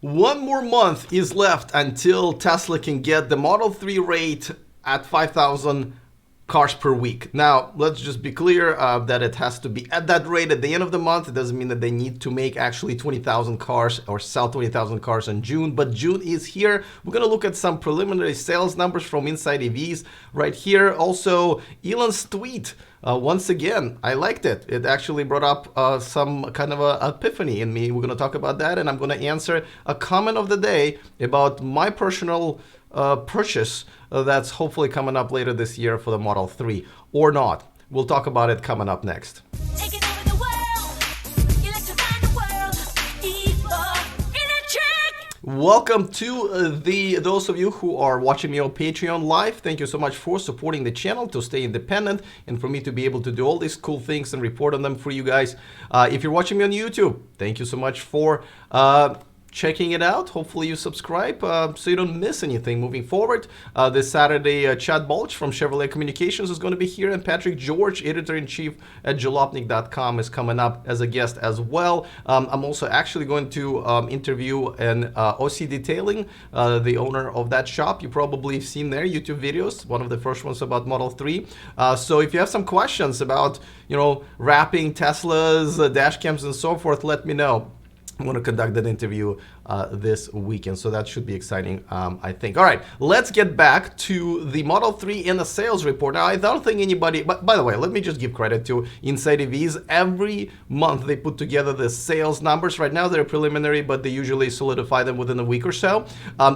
One more month is left until Tesla can get the Model 3 rate at 5,000 cars per week. Now, let's just be clear that it has to be at that rate at the end of the month. It doesn't mean that they need to make actually 20,000 cars or sell 20,000 cars in June, but June is here. We're going to look at some preliminary sales numbers from Inside EVs right here. Also, Elon's tweet. Once again, I liked it. It actually brought up some kind of a epiphany in me. We're going to talk about that, and I'm going to answer a comment of the day about my personal purchase that's hopefully coming up later this year for the Model 3, or not. We'll talk about it coming up next. Welcome to those of you who are watching me on Patreon live. Thank you so much for supporting the channel to stay independent and for me to be able to do all these cool things and report on them for you guys. If you're watching me on YouTube, thank you so much for checking it out. Hopefully you subscribe so you don't miss anything moving forward. This Saturday, Chad Balch from Chevrolet Communications is going to be here, and Patrick George, editor-in-chief at jalopnik.com, is coming up as a guest as well. I'm also actually going to interview an OC Detailing, the owner of that shop. You probably have seen their YouTube videos, one of the first ones about Model 3. So if you have some questions about, wrapping Teslas, dash cams, and so forth, let me know. I'm going to conduct that interview this weekend, so that should be exciting, I think. All right, let's get back to the Model 3 and the sales report. Now, I don't think anybody, but by the way, let me just give credit to Inside EVs. Every month they put together the sales numbers. Right now they're preliminary, but they usually solidify them within a week or so.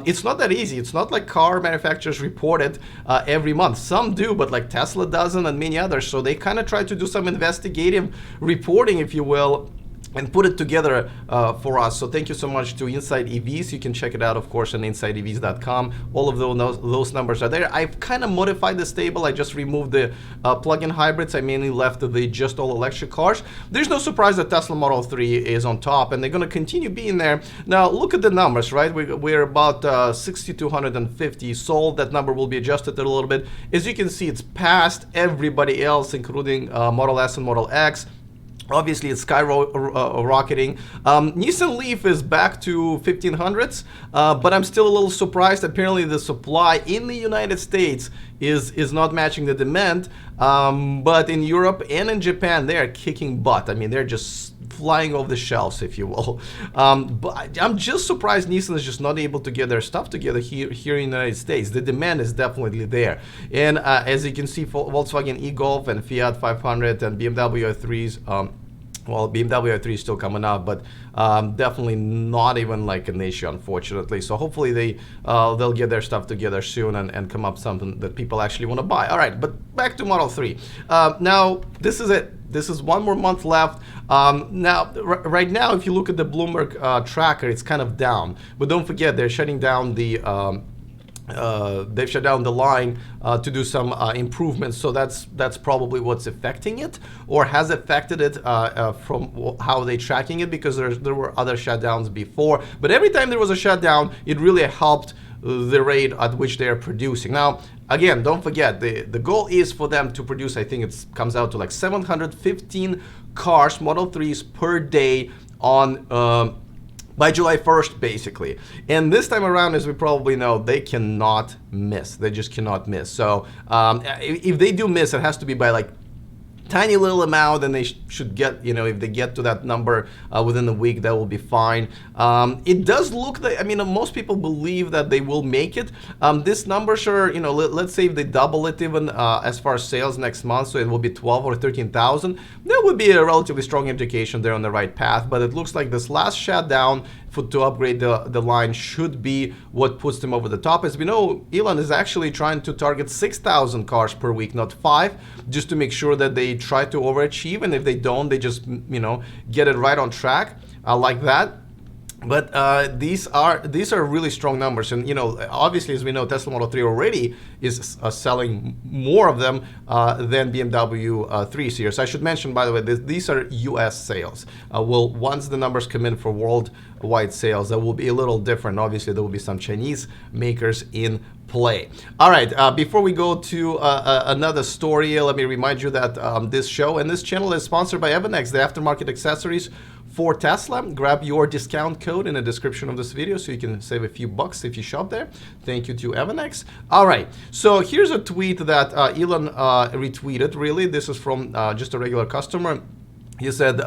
It's not that easy. It's not like car manufacturers report it every month. Some do, but like Tesla doesn't and many others. So they kind of try to do some investigative reporting, if you will, and put it together for us. So thank you so much to Inside EVs. You can check it out, of course, on InsideEVs.com. All of those numbers are there. I've kind of modified this table. I just removed the plug-in hybrids. I mainly left the just all-electric cars. There's no surprise that Tesla Model 3 is on top, and they're going to continue being there. Now, look at the numbers, right? We're about 6,250 sold. That number will be adjusted a little bit. As you can see, it's past everybody else, including Model S and Model X. Obviously, it's skyrocketing. Nissan Leaf is back to 1500s, but I'm still a little surprised. Apparently, the supply in the United States is not matching the demand, but in Europe and in Japan, they are kicking butt. I mean, they're just flying off the shelves, if you will. But I'm just surprised Nissan is just not able to get their stuff together here in the United States. The demand is definitely there. And as you can see, Volkswagen e-Golf and Fiat 500 and BMW i3s, well, BMW i3 is still coming out, but definitely not even like an issue, unfortunately. So hopefully they'll get their stuff together soon and come up something that people actually want to buy. All right, but back to Model 3. Now, this is it. This is one more month left. Now, right now, if you look at the Bloomberg tracker, it's kind of down. But don't forget, they're shutting down the they've shut down the line to do some improvements, so that's probably what's affecting it, or has affected it from how they're tracking it, because there were other shutdowns before. But every time there was a shutdown, it really helped the rate at which they are producing. Now, again, don't forget, the goal is for them to produce, I think it comes out to like 715 cars, Model 3s per day on by July 1st, basically. And this time around, as we probably know, they cannot miss. They just cannot miss. So if they do miss, it has to be by like tiny little amount, and they should get, if they get to that number within a week, that will be fine. It does look like, most people believe that they will make it. These numbers are, let's say if they double it even as far as sales next month, so it will be 12 or 13,000, that would be a relatively strong indication they're on the right path. But it looks like this last shutdown to upgrade the line should be what puts them over the top. As we know, Elon is actually trying to target 6,000 cars per week, not 5, just to make sure that they try to overachieve, and if they don't, they just get it right on track like that. But these are really strong numbers, and obviously, as we know, Tesla Model 3 already is selling more of them than BMW 3 Series. I should mention, by the way, these are U.S. sales. Once the numbers come in for worldwide sales, that will be a little different. Obviously, there will be some Chinese makers in play. All right, before we go to another story, let me remind you that this show and this channel is sponsored by Evanex, the aftermarket accessories for Tesla. Grab your discount code in the description of this video so you can save a few bucks if you shop there. Thank you to Evanex. All right, so here's a tweet that Elon retweeted. Really, this is from just a regular customer. He said,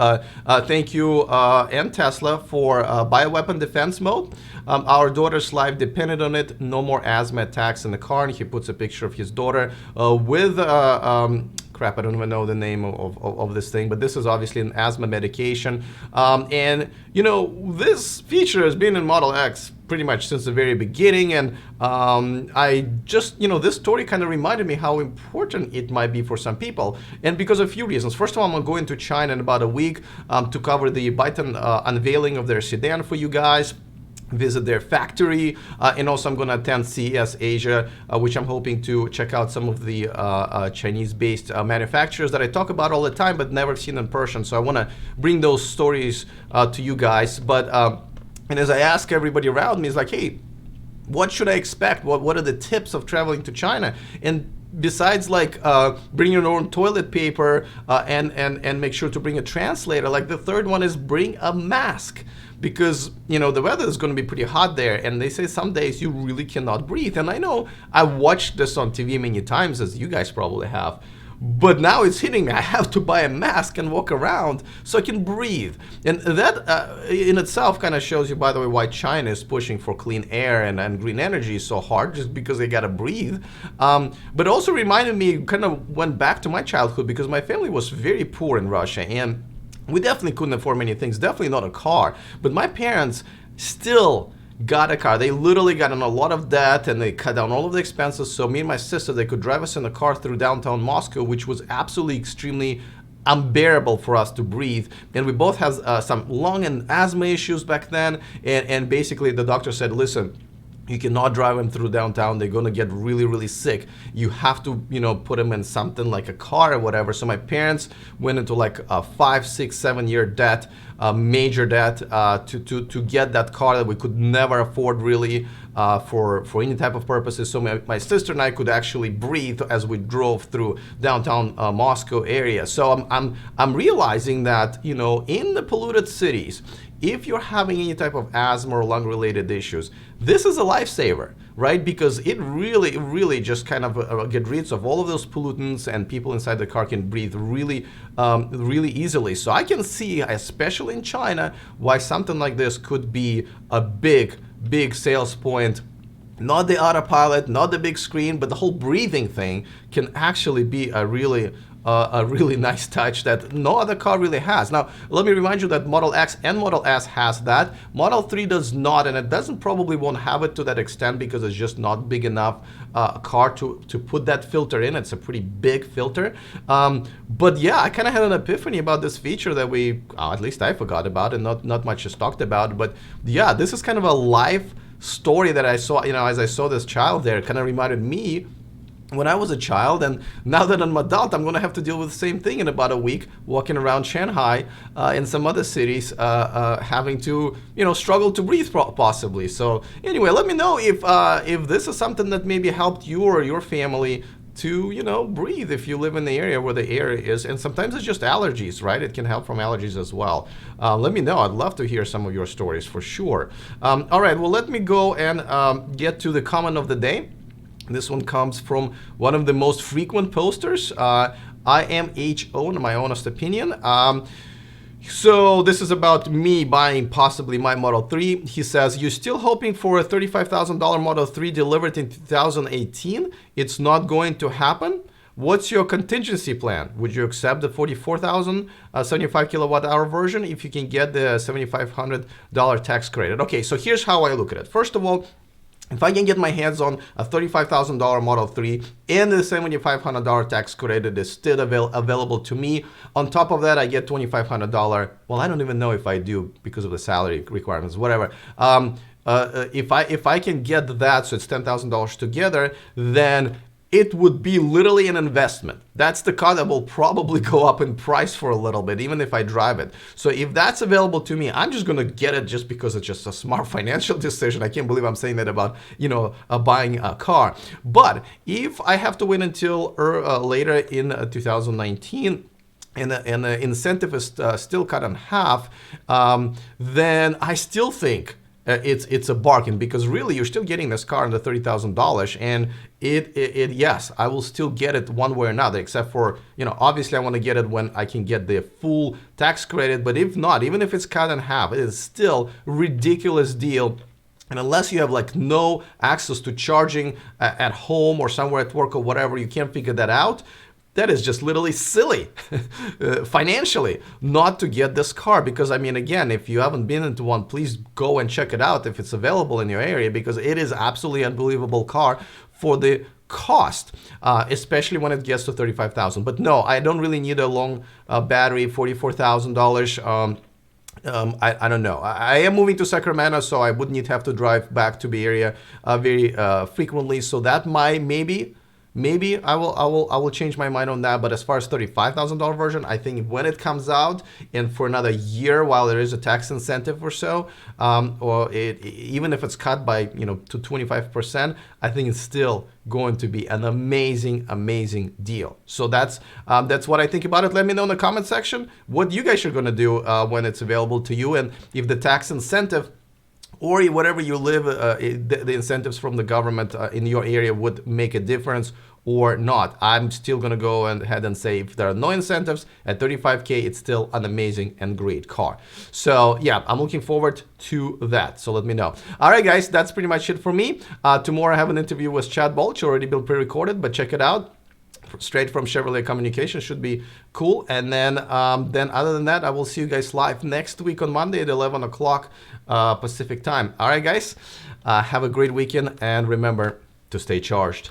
thank you and Tesla for BioWeapon Defense mode. Our daughter's life depended on it. No more asthma attacks in the car. And he puts a picture of his daughter with, crap, I don't even know the name of this thing, but this is obviously an asthma medication. And, you know, this feature has been in Model X pretty much since the very beginning, and I just, you know, this story kind of reminded me how important it might be for some people, and because of a few reasons. First of all, I'm going to China in about a week to cover the BioWeapon unveiling of their sedan for you guys, visit their factory, and also I'm going to attend CES Asia, which I'm hoping to check out some of the Chinese-based manufacturers that I talk about all the time but never seen in person. So I want to bring those stories to you guys. But and as I ask everybody around me, it's like, hey, what should I expect? What are the tips of traveling to China? And besides, like, bring your own toilet paper and make sure to bring a translator, like, the third one is bring a mask. Because, you know, the weather is going to be pretty hot there, and they say some days you really cannot breathe. And I know I watched this on TV many times, as you guys probably have. But now it's hitting me. I have to buy a mask and walk around so I can breathe. And that in itself kind of shows you, by the way, why China is pushing for clean air and green energy so hard, just because they got to breathe. But also reminded me, kind of went back to my childhood, because my family was very poor in Russia. And we definitely couldn't afford many things, definitely not a car. But my parents still got a car. They literally got in a lot of debt, and they cut down all of the expenses. So me and my sister, they could drive us in a car through downtown Moscow, which was absolutely extremely unbearable for us to breathe. And we both had some lung and asthma issues back then. And basically the doctor said, listen, you cannot drive them through downtown. They're going to get really, really sick. You have to, you know, put them in something like a car or whatever. So my parents went into like a 5, 6, 7 year debt, major debt, to get that car that we could never afford really for any type of purposes. So my sister and I could actually breathe as we drove through downtown Moscow area. So I'm realizing that, you know, in the polluted cities, if you're having any type of asthma or lung-related issues, this is a lifesaver, right? Because it really just kind of get rid of all of those pollutants, and people inside the car can breathe really easily. So I can see, especially in China, why something like this could be a big sales point. Not the autopilot, not the big screen, but the whole breathing thing can actually be a really nice touch that no other car really has. Now, let me remind you that Model X and Model S has that. Model 3 does not, and it probably won't have it to that extent because it's just not big enough car to put that filter in. It's a pretty big filter. But yeah, I kind of had an epiphany about this feature that at least I forgot about, and not much is talked about. But yeah, this is kind of a life story that I saw, you know, as I saw this child there. It kind of reminded me when I was a child, and now that I'm an adult, I'm going to have to deal with the same thing in about a week, walking around Shanghai and some other cities, having to, you know, struggle to breathe possibly. So anyway, let me know if this is something that maybe helped you or your family to, you know, breathe if you live in the area where the air is. And sometimes it's just allergies, right? It can help from allergies as well. Let me know. I'd love to hear some of your stories for sure. All right, well, let me go and get to the comment of the day. This one comes from one of the most frequent posters, I am HO, in my honest opinion. So this is about me buying possibly my Model 3. He says, you're still hoping for a $35,000 Model 3 delivered in 2018? It's not going to happen? What's your contingency plan? Would you accept the $44,000 75 kilowatt hour version if you can get the $7,500 tax credit? Okay, so here's how I look at it. First of all, if I can get my hands on a $35,000 Model 3 and the $7,500 tax credit is still available to me, on top of that, I get $2,500. Well, I don't even know if I do because of the salary requirements, whatever. If I can get that, so it's $10,000 together, then it would be literally an investment. That's the car that will probably go up in price for a little bit, even if I drive it. So if that's available to me, I'm just gonna get it just because it's just a smart financial decision. I can't believe I'm saying that about, you know, buying a car. But if I have to wait until later in 2019, and the incentive is still cut in half, then I still think it's a bargain, because really you're still getting this car under $30,000, and yes, I will still get it one way or another, except for, you know, obviously I want to get it when I can get the full tax credit, but if not, even if it's cut in half, it is still a ridiculous deal. And unless you have like no access to charging at home or somewhere at work or whatever, you can't figure that out. That is just literally silly financially not to get this car. Because I mean, again, if you haven't been into one, please go and check it out if it's available in your area, because it is absolutely unbelievable car for the cost, especially when it gets to $35,000. But no, I don't really need a long battery, $44,000. I don't know. I am moving to Sacramento, so I wouldn't have to drive back to Bay Area very frequently. So that might maybe I will change my mind on that. But as far as $35,000 version, I think when it comes out and for another year, while there is a tax incentive or so, or even if it's cut by, you know, to 25%, I think it's still going to be an amazing deal. So that's what I think about it. Let me know in the comment section what you guys are going to do when it's available to you, and if the tax incentive or whatever you live, the incentives from the government in your area would make a difference or not. I'm still gonna go ahead and say, if there are no incentives at $35K, it's still an amazing and great car. So yeah, I'm looking forward to that. So let me know. All right, guys, that's pretty much it for me. Tomorrow I have an interview with Chad Balch, already been pre-recorded, but check it out. Straight from Chevrolet Communications, should be cool. And then other than that, I will see you guys live next week on Monday at 11 o'clock Pacific time. All right, guys, have a great weekend, and remember to stay charged.